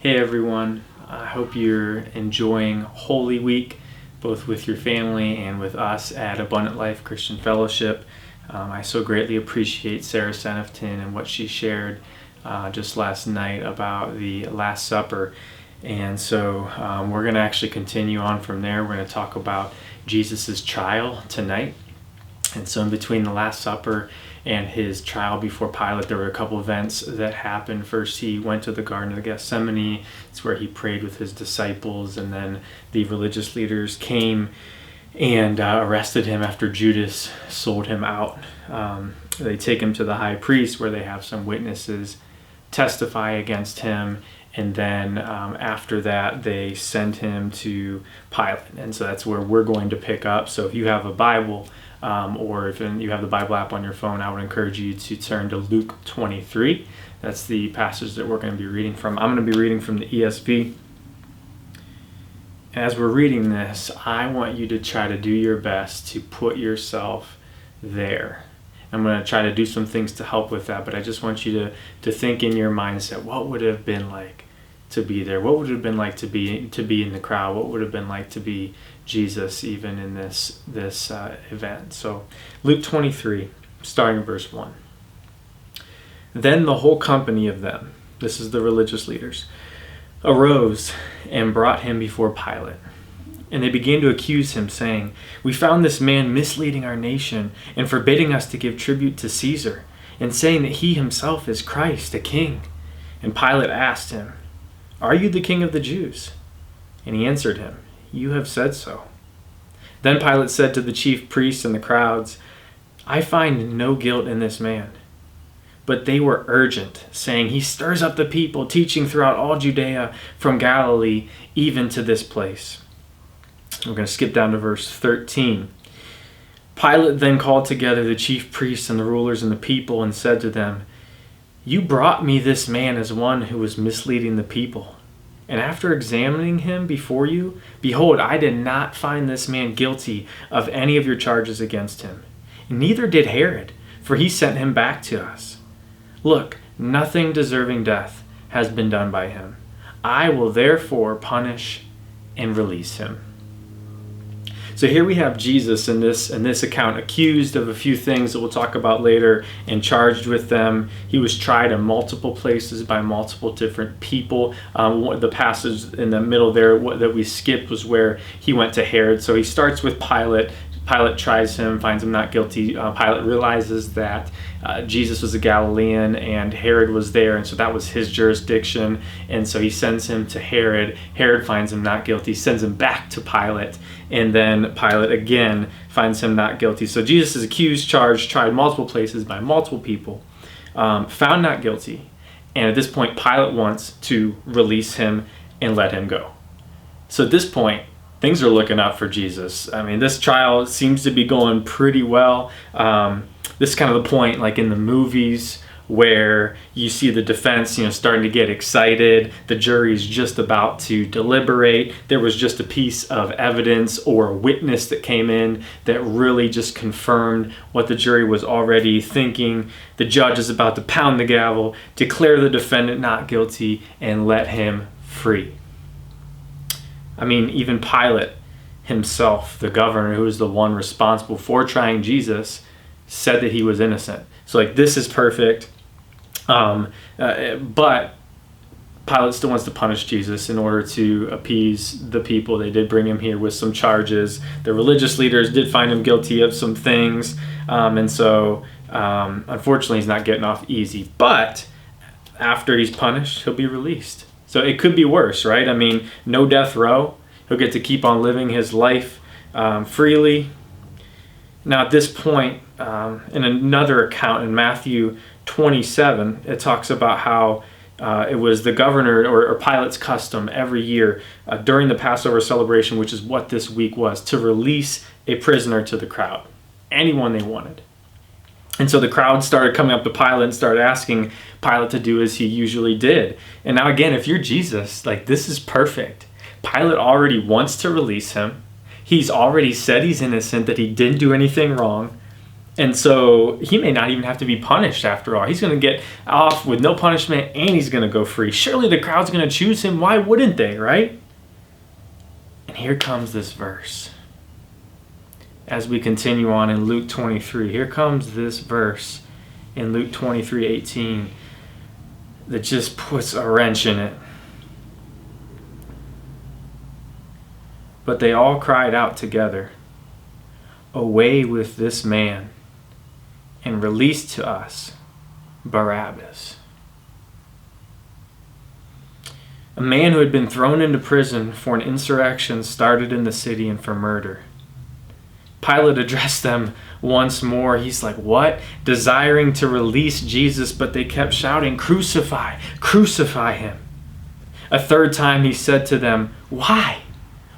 Hey everyone, I hope you're enjoying Holy Week, both with your family and with us at Abundant Life Christian Fellowship. I so greatly appreciate Sarah Senefton and what she shared just last night about the Last Supper. And so we're going to actually continue on from there. We're going to talk about Jesus' trial tonight. And so in between the Last Supper and his trial before Pilate, there were a couple events that happened. First, he went to the Garden of Gethsemane. It's where he prayed with his disciples. And then the religious leaders came and arrested him after Judas sold him out. They take him to the high priest, where they have some witnesses testify against him. And then after that, they send him to Pilate. And so that's where we're going to pick up. So if you have a Bible, or if you have the Bible app on your phone, I would encourage you to turn to Luke 23. That's the passage that we're going to be reading from. I'm going to be reading from the ESV. And as we're reading this, I want you to try to do your best to put yourself there. I'm going to try to do some things to help with that, but I just want you to think in your mindset, what would it have been like to be there? What would it have been like to be in the crowd? What would it have been like to be Jesus even in this event? So Luke 23, starting verse 1. Then the whole company of them, this is the religious leaders, arose and brought him before Pilate. And they began to accuse him, saying, "We found this man misleading our nation and forbidding us to give tribute to Caesar, and saying that he himself is Christ, a king." And Pilate asked him, "Are you the king of the Jews?" And he answered him, "You have said so." Then Pilate said to the chief priests and the crowds, "I find no guilt in this man." But they were urgent, saying, "He stirs up the people, teaching throughout all Judea, from Galilee even to this place." We're going to skip down to verse 13. Pilate then called together the chief priests and the rulers and the people and said to them, "You brought me this man as one who was misleading the people. And after examining him before you, behold, I did not find this man guilty of any of your charges against him. Neither did Herod, for he sent him back to us. Look, nothing deserving death has been done by him. I will therefore punish and release him." So here we have Jesus in this account accused of a few things that we'll talk about later and charged with them. He was tried in multiple places by multiple different people. The passage in the middle there that we skipped was where he went to Herod. So he starts with Pilate. Pilate tries him, finds him not guilty. Pilate realizes that Jesus was a Galilean and Herod was there, and so that was his jurisdiction. And so he sends him to Herod. Herod finds him not guilty, sends him back to Pilate, and then Pilate again finds him not guilty. So Jesus is accused, charged, tried multiple places by multiple people, found not guilty. And at this point, Pilate wants to release him and let him go. So at this point, things are looking up for Jesus. I mean, this trial seems to be going pretty well. This is kind of the point, like in the movies, where you see the defense, starting to get excited. The jury's just about to deliberate. There was just a piece of evidence or a witness that came in that really just confirmed what the jury was already thinking. The judge is about to pound the gavel, declare the defendant not guilty, and let him free. I mean, even Pilate himself, the governor, who was the one responsible for trying Jesus, said that he was innocent. So, this is perfect. But Pilate still wants to punish Jesus in order to appease the people. They did bring him here with some charges. The religious leaders did find him guilty of some things. And so, unfortunately, he's not getting off easy. But after he's punished, he'll be released. So it could be worse, right? I mean, no death row. He'll get to keep on living his life freely. Now, at this point, in another account in Matthew 27, it talks about how it was the governor or Pilate's custom every year during the Passover celebration, which is what this week was, to release a prisoner to the crowd, anyone they wanted. And so the crowd started coming up to Pilate and started asking Pilate to do as he usually did. And now again, if you're Jesus, this is perfect. Pilate already wants to release him. He's already said he's innocent, that he didn't do anything wrong. And so he may not even have to be punished after all. He's going to get off with no punishment and he's going to go free. Surely the crowd's going to choose him. Why wouldn't they, right? And here comes this verse. As we continue on in Luke 23, here comes this verse in Luke 23:18 that just puts a wrench in it. But they all cried out together, "Away with this man, and release to us Barabbas." A man who had been thrown into prison for an insurrection started in the city and for murder. Pilate addressed them once more. He's like, what? Desiring to release Jesus, but they kept shouting, "Crucify, crucify him." A third time he said to them, "Why?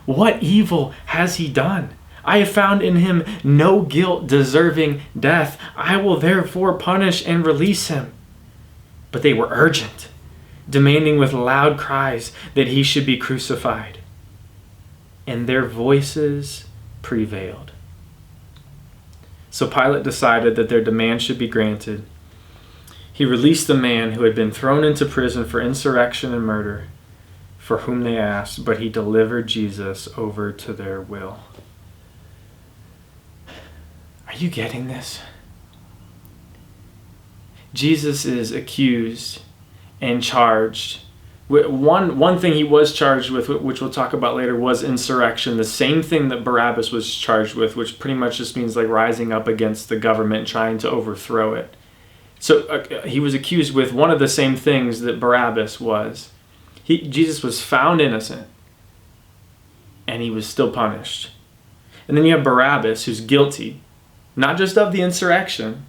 What evil has he done? I have found in him no guilt deserving death. I will therefore punish and release him." But they were urgent, demanding with loud cries that he should be crucified. And their voices prevailed. So Pilate decided that their demand should be granted. He released the man who had been thrown into prison for insurrection and murder, for whom they asked, but he delivered Jesus over to their will. Are you getting this? Jesus is accused and charged. One thing he was charged with, which we'll talk about later, was insurrection. The same thing that Barabbas was charged with, which pretty much just means like rising up against the government, trying to overthrow it. So he was accused with one of the same things that Barabbas was. Jesus was found innocent, and he was still punished. And then you have Barabbas, who's guilty, not just of the insurrection,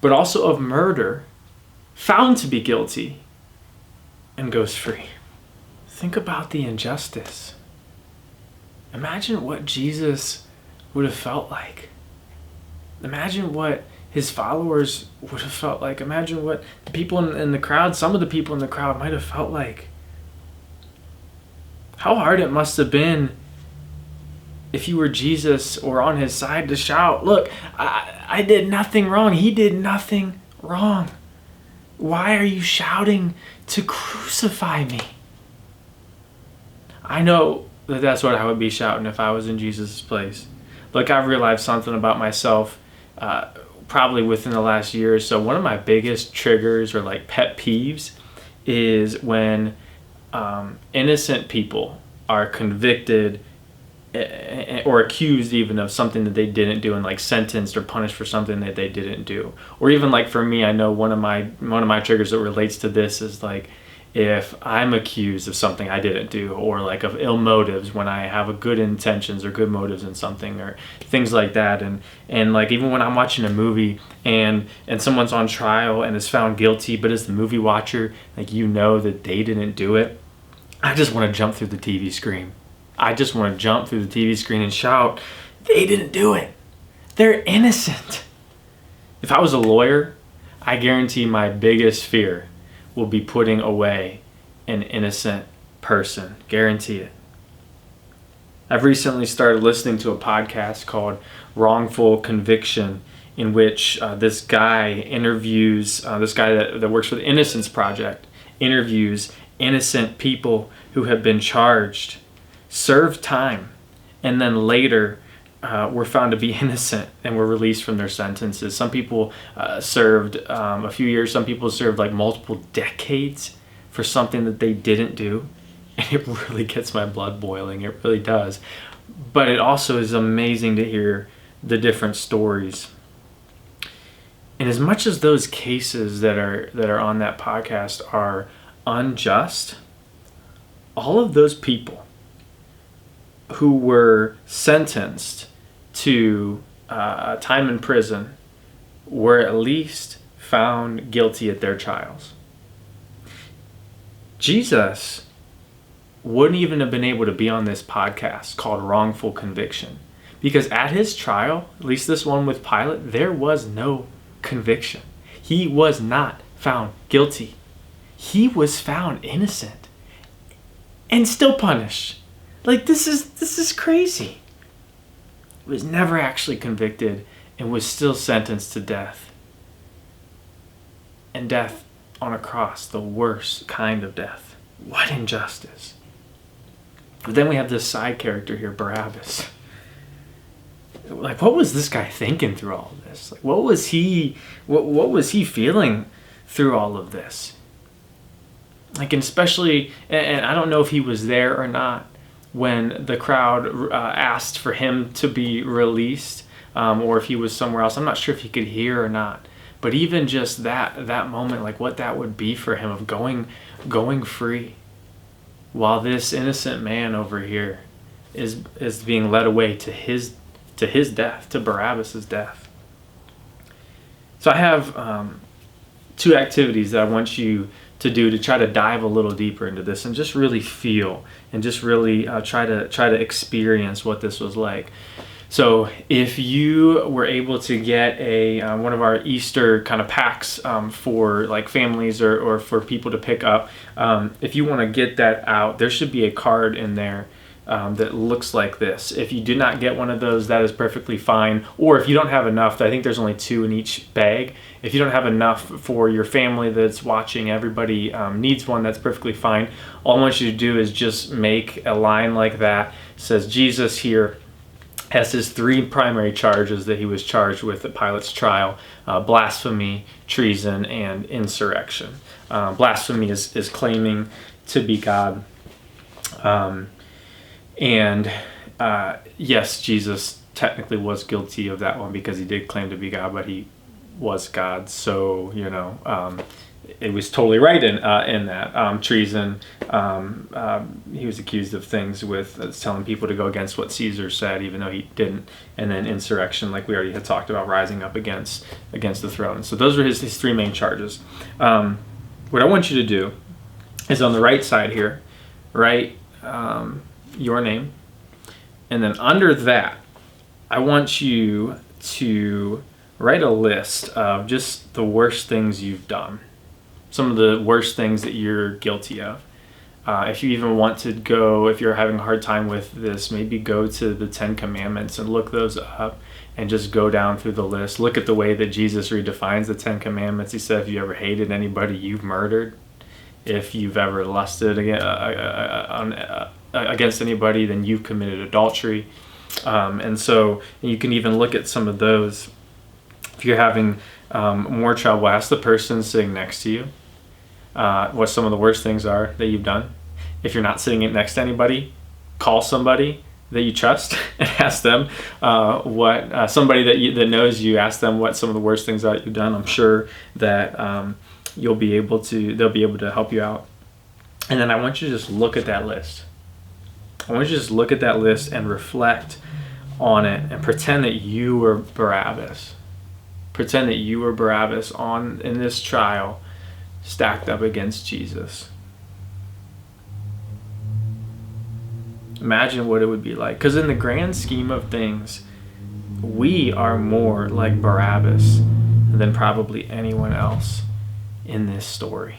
but also of murder, found to be guilty, and goes free. Think about the injustice. Imagine what Jesus would have felt like. Imagine what his followers would have felt like. Imagine what the people in the crowd, some of the people in the crowd might have felt like. How hard it must have been if you were Jesus or on his side to shout, "Look, I did nothing wrong. He did nothing wrong. Why are you shouting to crucify me?" I know that that's what I would be shouting if I was in Jesus' place. Look, I've realized something about myself probably within the last year or so. One of my biggest triggers or like pet peeves is when innocent people are convicted or accused even of something that they didn't do and like sentenced or punished for something that they didn't do. Or even like for me, I know one of my triggers that relates to this is like if I'm accused of something I didn't do, or like of ill motives when I have a good intentions or good motives in something, or things like that. And like even when I'm watching a movie and someone's on trial and is found guilty, but as the movie watcher, like you know that they didn't do it, I just want to jump through the TV screen. I just want to jump through the TV screen and shout, "They didn't do it. They're innocent." If I was a lawyer, I guarantee my biggest fear will be putting away an innocent person. Guarantee it. I've recently started listening to a podcast called Wrongful Conviction, in which this guy interviews, this guy that works for the Innocence Project, interviews innocent people who have been charged, served time, and then later were found to be innocent and were released from their sentences. Some people served a few years. Some people served like multiple decades for something that they didn't do. And it really gets my blood boiling. It really does. But it also is amazing to hear the different stories. And as much as those cases that are on that podcast are unjust, all of those people who were sentenced to time in prison were at least found guilty at their trials. Jesus wouldn't even have been able to be on this podcast called Wrongful Conviction, because at his trial, at least this one with Pilate, there was no conviction. He was not found guilty. He was found innocent and still punished. Like this is crazy. He was never actually convicted and was still sentenced to death. And death on a cross, the worst kind of death. What injustice. But then we have this side character here, Barabbas. Like, what was this guy thinking through all of this? Like, what was he feeling through all of this? Like, and especially, and I don't know if he was there or not when the crowd asked for him to be released, or if he was somewhere else. I'm not sure if he could hear or not. But even just that moment, like what that would be for him of going free, while this innocent man over here is being led away to his death, to Barabbas' death. So I have 2 activities that I want you to do to try to dive a little deeper into this and just really feel and just really try to experience what this was like. So if you were able to get one of our Easter kind of packs for like families or for people to pick up, if you want to get that out, there should be a card in there that looks like this. If you do not get one of those, that is perfectly fine. Or if you don't have enough, I think there's only 2 in each bag. If you don't have enough for your family that's watching, everybody needs one, that's perfectly fine. All I want you to do is just make a line like that. It says Jesus here has his 3 primary charges that he was charged with at Pilate's trial: blasphemy, treason, and insurrection. Blasphemy is claiming to be God. Yes, Jesus technically was guilty of that one because he did claim to be God, but he was God. So, it was totally right in that. Treason, he was accused of things with telling people to go against what Caesar said, even though he didn't. And then insurrection, like we already had talked about, rising up against the throne. So those were his 3 main charges. What I want you to do is on the right side here, write your name. And then under that, I want you to write a list of just the worst things you've done. Some of the worst things that you're guilty of. If you even want to go, if you're having a hard time with this, maybe go to the 10 Commandments and look those up and just go down through the list. Look at the way that Jesus redefines the 10 Commandments. He said, if you ever hated anybody, you've murdered. If you've ever lusted against anybody, then you've committed adultery. And so you can even look at some of those. If you're having more trouble, ask the person sitting next to you what some of the worst things are that you've done. If you're not sitting next to anybody, call somebody that you trust and ask them what somebody that knows you. Ask them what some of the worst things are that you've done. I'm sure that they'll be able to help you out. And then I want you to just look at that list. I want you to just look at that list and reflect on it and pretend that you were Barabbas. Pretend that you were Barabbas in this trial, stacked up against Jesus. Imagine what it would be like. Because in the grand scheme of things, we are more like Barabbas than probably anyone else in this story.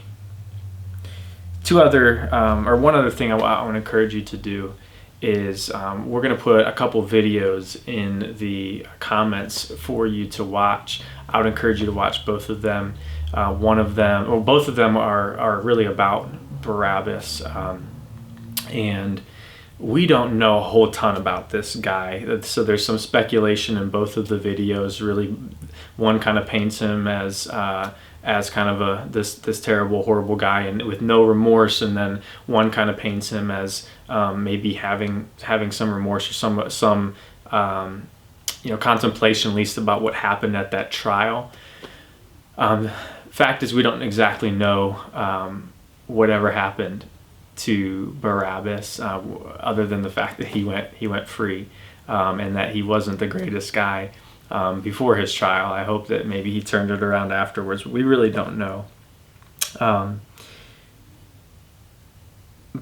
One other thing I want to encourage you to do is we're going to put a couple videos in the comments for you to watch. I would encourage you to watch both of them. Both of them are really about Barabbas, and we don't know a whole ton about this guy. So there's some speculation in both of the videos. Really, one kind of paints him as kind of this terrible, horrible guy and with no remorse, and then one kind of paints him as maybe having some remorse or some contemplation, at least, about what happened at that trial. Fact is, we don't exactly know whatever happened to Barabbas, other than the fact that he went free, and that he wasn't the greatest guy before his trial. I hope that maybe he turned it around afterwards. We really don't know. But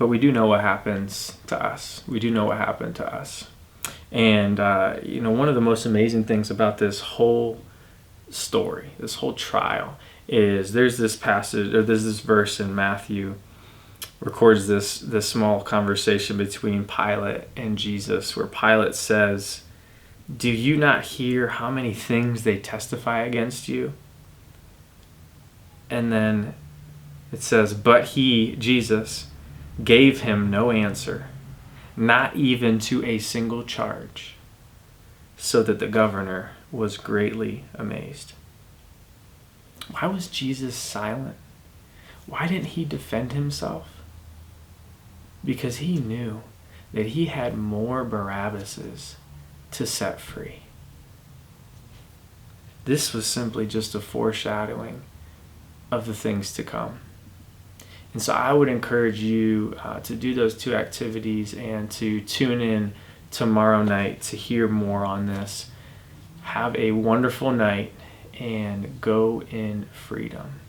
we do know what happens to us. We do know what happened to us. And, one of the most amazing things about this whole story, this whole trial, is there's this verse in Matthew records this small conversation between Pilate and Jesus, where Pilate says Do you not hear how many things they testify against you? And then it says, but he, Jesus, gave him no answer, not even to a single charge, so that the governor was greatly amazed. Why was Jesus silent? Why didn't he defend himself? Because he knew that he had more Barabbases to set free. This was simply just a foreshadowing of the things to come. And so I would encourage you to do those two activities and to tune in tomorrow night to hear more on this. Have a wonderful night and go in freedom.